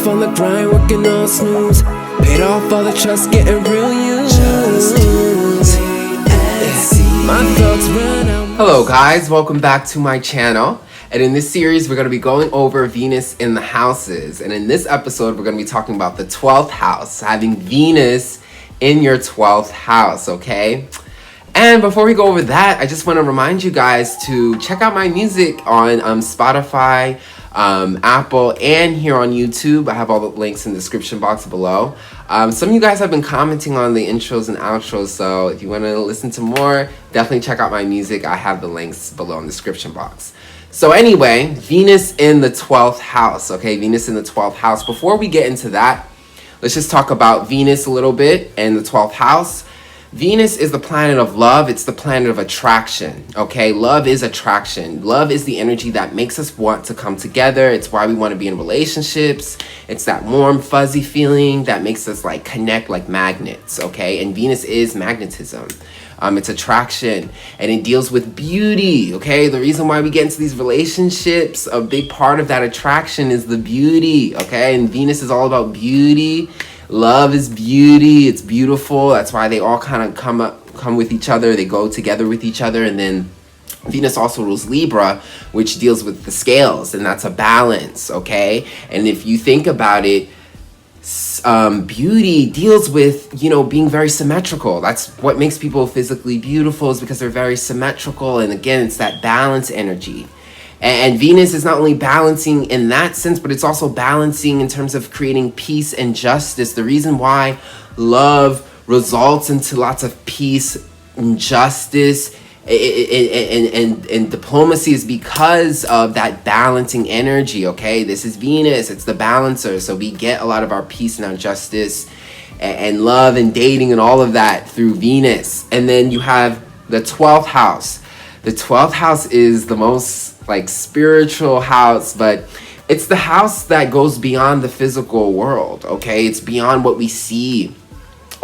on the grind, working on snooze. Paid off all the trust, getting real used. My thoughts run out. Hello guys, welcome back to my channel. And in this series, we're going to be going over Venus in the houses. And in this episode, we're going to be talking about the 12th house, having Venus in your 12th house, okay? And before we go over that, I just want to remind you guys to check out my music on Spotify, Apple, and here on YouTube. I have all the links in the description box below. Some of you guys have been commenting on the intros and outros, so if you want to listen to more, definitely check out my music. I have the links below in the description box. So anyway, Venus in the 12th house, okay? Venus in the 12th house. Before we get into that, let's just talk about Venus a little bit and the 12th house. Venus is the planet of love. It's the planet of attraction, okay? Love is attraction. Love is the energy that makes us want to come together. It's why we want to be in relationships. It's that warm, fuzzy feeling that makes us like connect like magnets, okay? And Venus is magnetism. It's attraction, and it deals with beauty, okay? The reason why we get into these relationships, a big part of that attraction is the beauty, okay? And Venus is all about beauty. Love is beauty. It's beautiful. That's why they all kind of come with each other. They go together with each other. And then Venus also rules Libra, which deals with the scales, and that's a balance, okay? And if you think about it, beauty deals with, you know, being very symmetrical. That's what makes people physically beautiful, is because they're very symmetrical. And again, it's that balance energy. And Venus is not only balancing in that sense, but it's also balancing in terms of creating peace and justice. The reason why love results into lots of peace and justice and diplomacy is because of that balancing energy, okay? This is Venus, it's the balancer. So we get a lot of our peace and our justice and love and dating and all of that through Venus. And then you have the 12th house. The 12th house is the most like spiritual house, but it's the house that goes beyond the physical world, okay? It's beyond what we see.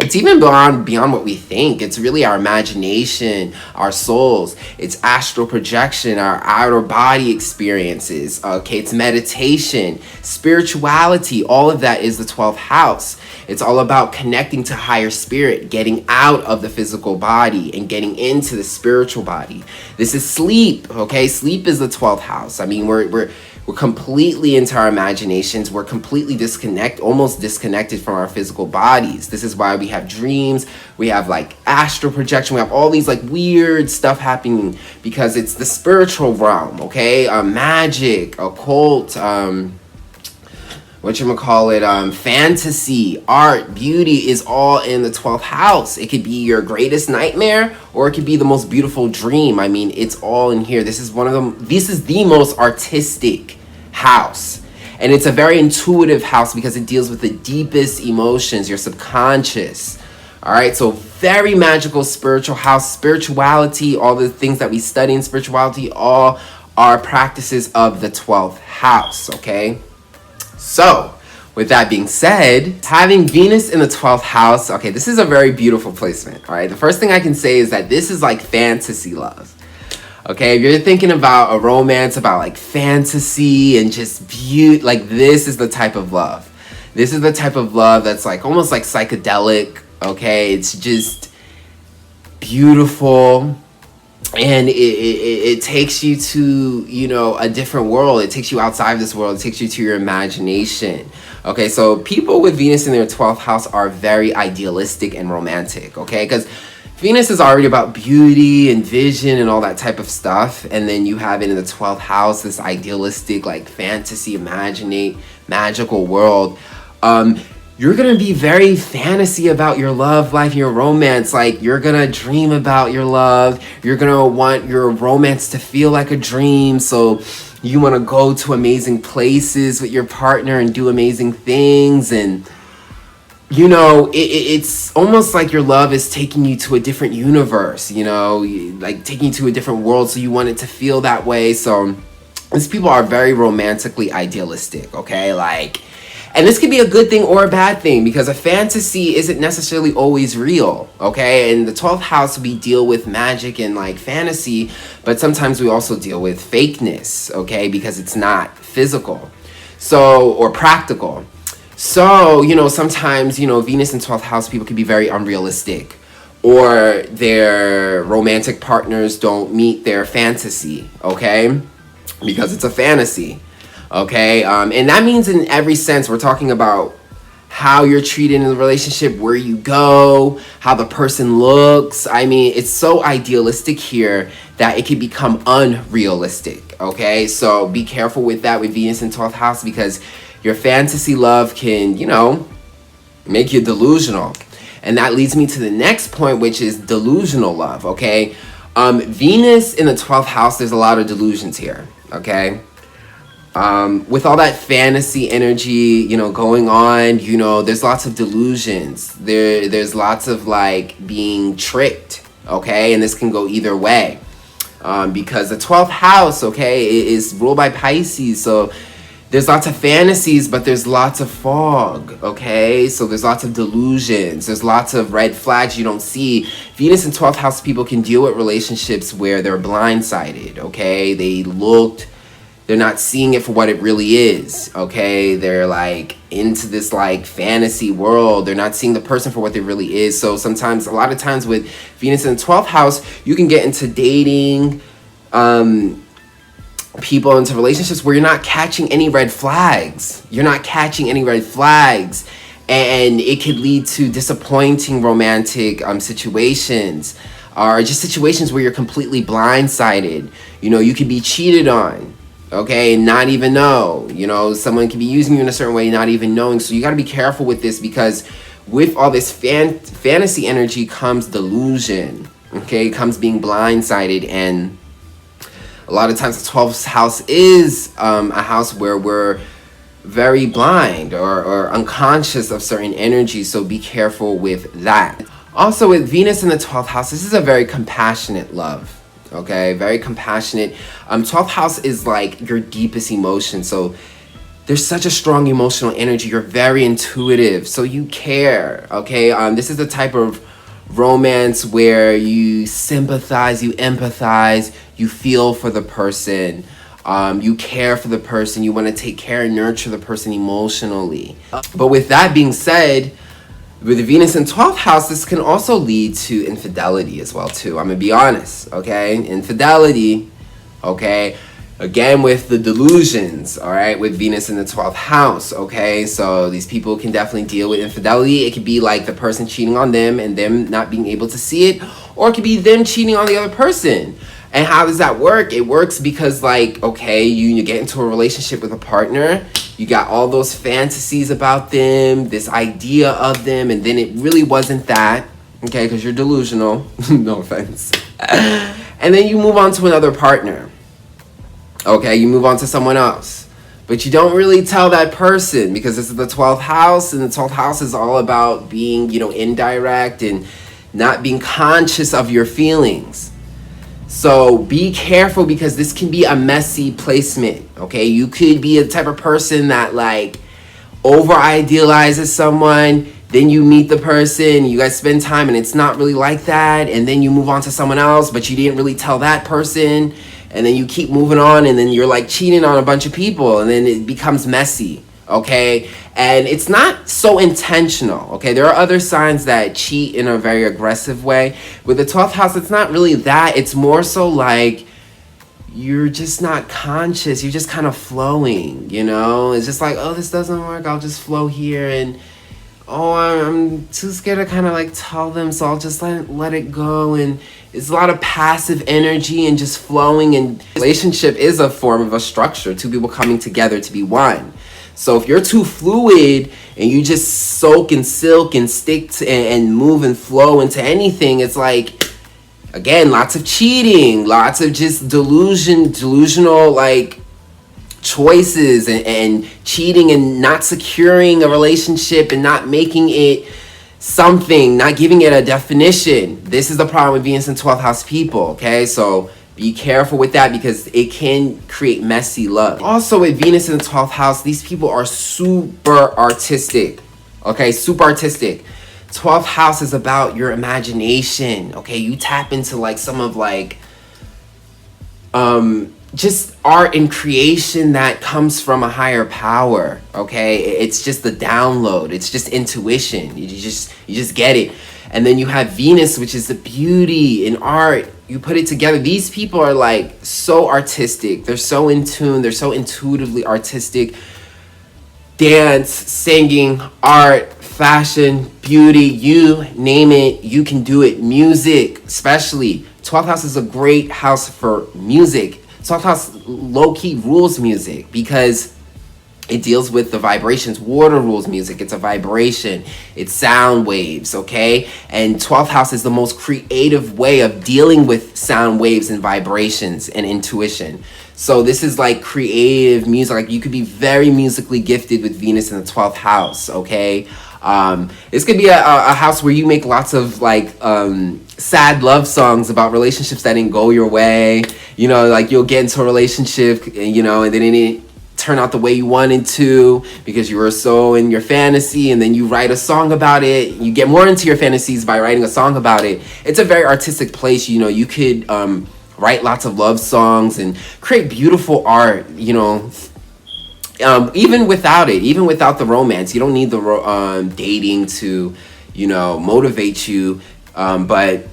It's even beyond what we think. It's really our imagination, our souls. It's astral projection, our outer body experiences, okay? It's meditation, spirituality. All of that is the 12th house. It's all about connecting to higher spirit, getting out of the physical body and getting into the spiritual body. This is sleep, okay? Sleep is the 12th house. I mean, we're completely into our imaginations. We're completely almost disconnected from our physical bodies. This is why we have dreams. We have like astral projection. We have all these like weird stuff happening because it's the spiritual realm, okay? Magic, occult, fantasy, art, beauty is all in the 12th house. It could be your greatest nightmare, or it could be the most beautiful dream. I mean, it's all in here. This is the most artistic house. And it's a very intuitive house because it deals with the deepest emotions, your subconscious. All right, so very magical spiritual house. Spirituality, all the things that we study in spirituality, all are practices of the 12th house, okay? So, with that being said, having Venus in the 12th house, okay, this is a very beautiful placement, all right? The first thing I can say is that this is like fantasy love, okay? If you're thinking about a romance, about like fantasy and just beauty, like this is the type of love. This is the type of love that's like almost like psychedelic, okay? It's just beautiful. And it takes you to, you know, a different world. It takes you outside of this world. It takes you to your imagination. Okay, so people with Venus in their 12th house are very idealistic and romantic, okay? Because Venus is already about beauty and vision and all that type of stuff. And then you have it in the 12th house, this idealistic, like fantasy, magical world. You're gonna be very fantasy about your love life, your romance. Like, you're gonna dream about your love. You're gonna want your romance to feel like a dream. So you wanna go to amazing places with your partner and do amazing things. And, you know, it's almost like your love is taking you to a different universe, you know, like taking you to a different world. So you want it to feel that way. So these people are very romantically idealistic, okay? Like, and this could be a good thing or a bad thing, because a fantasy isn't necessarily always real, okay? In the 12th house, we deal with magic and like fantasy, but sometimes we also deal with fakeness, okay? Because it's not physical, so, or practical. So, sometimes, Venus in 12th house people can be very unrealistic, or their romantic partners don't meet their fantasy, okay? Because it's a fantasy, okay? And that means in every sense, we're talking about how you're treated in the relationship, where you go, how the person looks. I mean, it's so idealistic here that it can become unrealistic, okay? So be careful with that with Venus in 12th house, because your fantasy love can, make you delusional. And that leads me to the next point, which is delusional love, okay? Venus in the 12th house, there's a lot of delusions here, okay? With all that fantasy energy, going on, there's lots of delusions. There's lots of like being tricked, okay? And this can go either way. Because the 12th house, okay, is ruled by Pisces, so there's lots of fantasies, but there's lots of fog, okay? So there's lots of delusions. There's lots of red flags you don't see. Venus and 12th house people can deal with relationships where they're blindsided, okay? They're not seeing it for what it really is, okay? They're like into this like fantasy world. They're not seeing the person for what they really is. So sometimes, a lot of times with Venus in the 12th house, you can get into dating, people into relationships where you're not catching any red flags. And it could lead to disappointing romantic situations, or just situations where you're completely blindsided. You could be cheated on, okay, and not even know. Someone can be using you in a certain way, not even knowing. So you got to be careful with this, because with all this fantasy energy comes delusion, okay? It comes being blindsided, and a lot of times the 12th house is a house where we're very blind or unconscious of certain energies, so be careful with that. Also, with Venus in the 12th house, this is a very compassionate love, okay? Very compassionate. 12th house is like your deepest emotion, so there's such a strong emotional energy. You're very intuitive, so you care, okay? This is the type of romance where you sympathize, you empathize, you feel for the person, you care for the person, you want to take care and nurture the person emotionally. But with that being said, with the Venus in 12th house, this can also lead to infidelity as well too. I'm gonna be honest, okay? Infidelity, okay? Again, with the delusions, all right, with Venus in the 12th house, okay? So these people can definitely deal with infidelity. It could be like the person cheating on them and them not being able to see it, or it could be them cheating on the other person. And how does that work? It works because, like, okay, you get into a relationship with a partner, you got all those fantasies about them, this idea of them, and then it really wasn't that, okay, because you're delusional, no offense. And then you move on to another partner. Okay, you move on to someone else, but you don't really tell that person, because this is the 12th house, and the 12th house is all about being, indirect and not being conscious of your feelings. So be careful, because this can be a messy placement, okay? You could be a type of person that like over idealizes someone, then you meet the person, you guys spend time, and it's not really like that, and then you move on to someone else, but you didn't really tell that person. And then you keep moving on, and then you're like cheating on a bunch of people, and then it becomes messy, okay? And it's not so intentional, okay? There are other signs that cheat in a very aggressive way. With the 12th house, it's not really that. It's more so like you're just not conscious. You're just kind of flowing, It's just like, oh, this doesn't work. I'll just flow here, and oh, I'm too scared to kind of like tell them, so I'll just let it go. And it's a lot of passive energy and just flowing, and relationship is a form of a structure, two people coming together to be one. So if you're too fluid and you just soak and silk and stick to, and move and flow into anything, it's like, again, lots of cheating, lots of just delusional like choices, and cheating and not securing a relationship and not making it something, not giving it a definition. This is the problem with Venus and 12th house people, okay? So be careful with that, because it can create messy love. Also, with Venus in the 12th house, these people are super artistic, okay? Super artistic. 12th house is about your imagination, okay? You tap into like some of like just art and creation that comes from a higher power. Okay, it's just the download, it's just intuition. You just get it. And then you have Venus, which is the beauty in art. You put it together, these people are like so artistic, they're so in tune, they're so intuitively artistic. Dance, singing, art, fashion, beauty, you name it, you can do it. Music, especially 12th house is a great house for music. 12th house low-key rules music because it deals with the vibrations. Water rules music. It's a vibration. It's sound waves, okay? And 12th house is the most creative way of dealing with sound waves and vibrations and intuition. So this is like creative music. Like you could be very musically gifted with Venus in the 12th house, okay? This could be a house where you make lots of like sad love songs about relationships that didn't go your way. You know, like you'll get into a relationship, and, you know, and then it didn't turn out the way you wanted to because you were so in your fantasy, and then you write a song about it. You get more into your fantasies by writing a song about it. It's a very artistic place. You know, you could write lots of love songs and create beautiful art, you know. Even without it, even without the romance, you don't need the dating to, you know, motivate you. But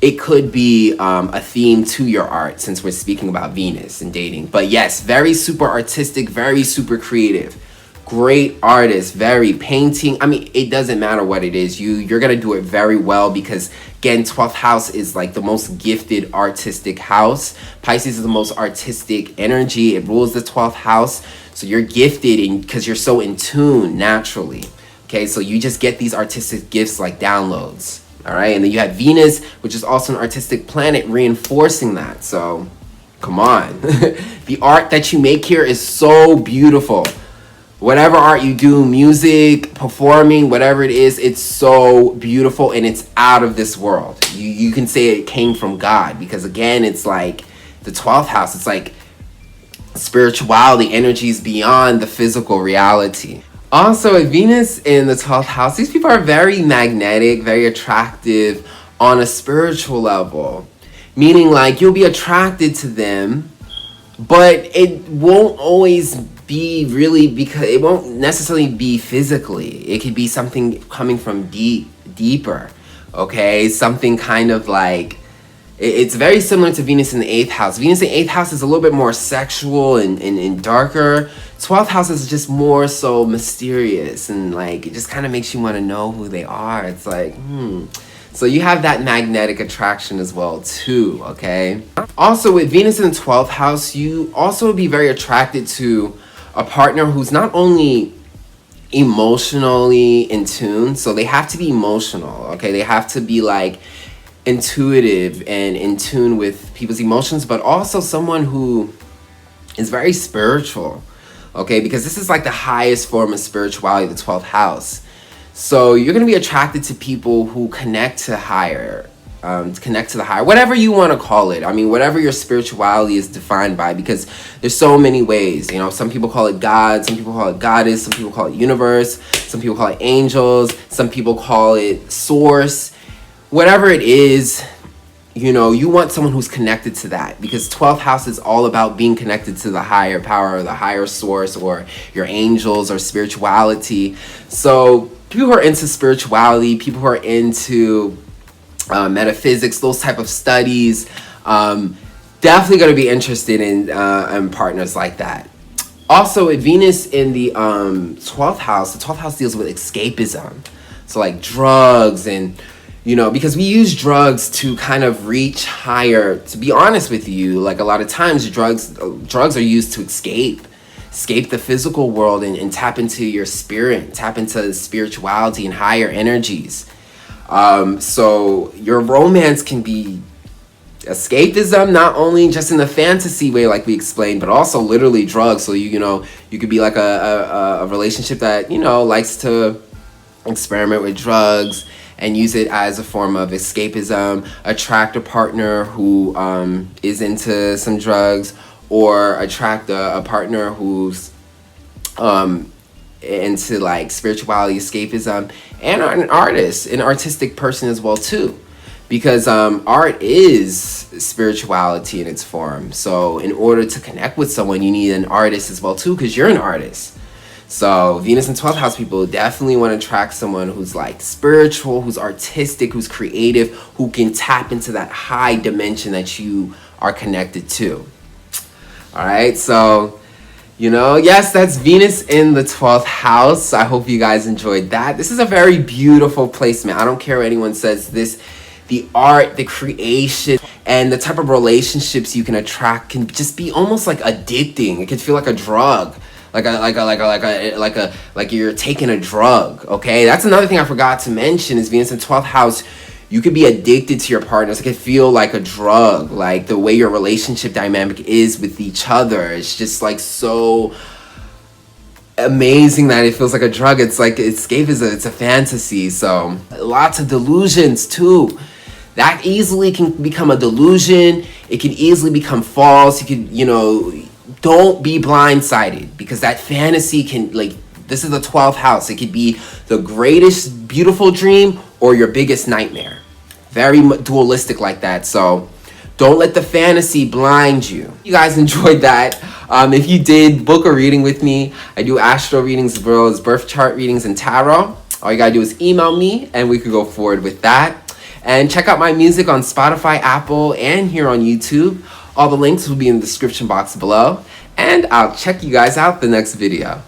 it could be a theme to your art since we're speaking about Venus and dating. But yes, very super artistic, very super creative. Great artist, very painting. I mean, it doesn't matter what it is. You're going to do it very well because, again, 12th house is like the most gifted artistic house. Pisces is the most artistic energy. It rules the 12th house. So you're gifted because you're so in tune naturally. Okay, so you just get these artistic gifts like downloads. All right, and then you have Venus, which is also an artistic planet, reinforcing that. So, come on. The art that you make here is so beautiful. Whatever art you do, music, performing, whatever it is, it's so beautiful and it's out of this world. You can say it came from God because, again, it's like the 12th house. It's like spirituality, energies beyond the physical reality. Also, with Venus in the 12th house, these people are very magnetic, very attractive on a spiritual level. Meaning, like, you'll be attracted to them, but it won't always be really, because it won't necessarily be physically. It could be something coming from deeper, okay? Something kind of like, it's very similar to Venus in the 8th house. Venus in the 8th house is a little bit more sexual and darker. 12th house is just more so mysterious, and like it just kind of makes you want to know who they are. It's like, So you have that magnetic attraction as well too, okay? Also, with Venus in the 12th house, you also would be very attracted to a partner who's not only emotionally in tune, so they have to be emotional, okay? They have to be like intuitive and in tune with people's emotions, but also someone who is very spiritual, okay? Because this is like the highest form of spirituality, the 12th house. So you're going to be attracted to people who connect to higher, whatever you want to call it. I mean, whatever your spirituality is defined by, because there's so many ways. You know, some people call it God, some people call it goddess, some people call it universe, some people call it angels, some people call it source. Whatever it is, you know, you want someone who's connected to that, because 12th house is all about being connected to the higher power or the higher source or your angels or spirituality. So people who are into spirituality, people who are into metaphysics, those type of studies, definitely going to be interested in partners like that. Also, with Venus in the 12th house, the 12th house deals with escapism. So like drugs and, you know, because we use drugs to kind of reach higher. To be honest with you, like a lot of times drugs are used to escape the physical world and tap into your spirit, tap into spirituality and higher energies. So your romance can be escapism, not only just in the fantasy way like we explained, but also literally drugs. So you know, you could be like a relationship that, you know, likes to experiment with drugs and use it as a form of escapism, attract a partner who is into some drugs, or attract a partner who's into like spirituality, escapism, and an artist, an artistic person as well too. because art is spirituality in its form. So in order to connect with someone, you need an artist as well too, because you're an artist. So Venus and 12th house people definitely want to attract someone who's like spiritual, who's artistic, who's creative, who can tap into that high dimension that you are connected to. All right, so yes, that's Venus in the 12th house. I hope you guys enjoyed that. This is a very beautiful placement. I don't care what anyone says. The art, the creation, and the type of relationships you can attract can just be almost like addicting. It can feel like a drug. Like you're taking a drug, okay? That's another thing I forgot to mention is Venus in 12th house. You could be addicted to your partners. It could feel like a drug, like the way your relationship dynamic is with each other. It's just like so amazing that it feels like a drug. It's like escape it's a fantasy. So lots of delusions too. That easily can become a delusion. It can easily become false. You could, don't be blindsided, because that fantasy can, this is the 12th house. It could be the greatest beautiful dream or your biggest nightmare. Very dualistic like that. So don't let the fantasy blind you. You guys enjoyed that. If you did, book a reading with me. I do astro readings as well as birth chart readings and tarot. All you gotta do is email me and we could go forward with that. And check out my music on Spotify, Apple, and here on YouTube. All the links will be in the description box below. And I'll check you guys out the next video.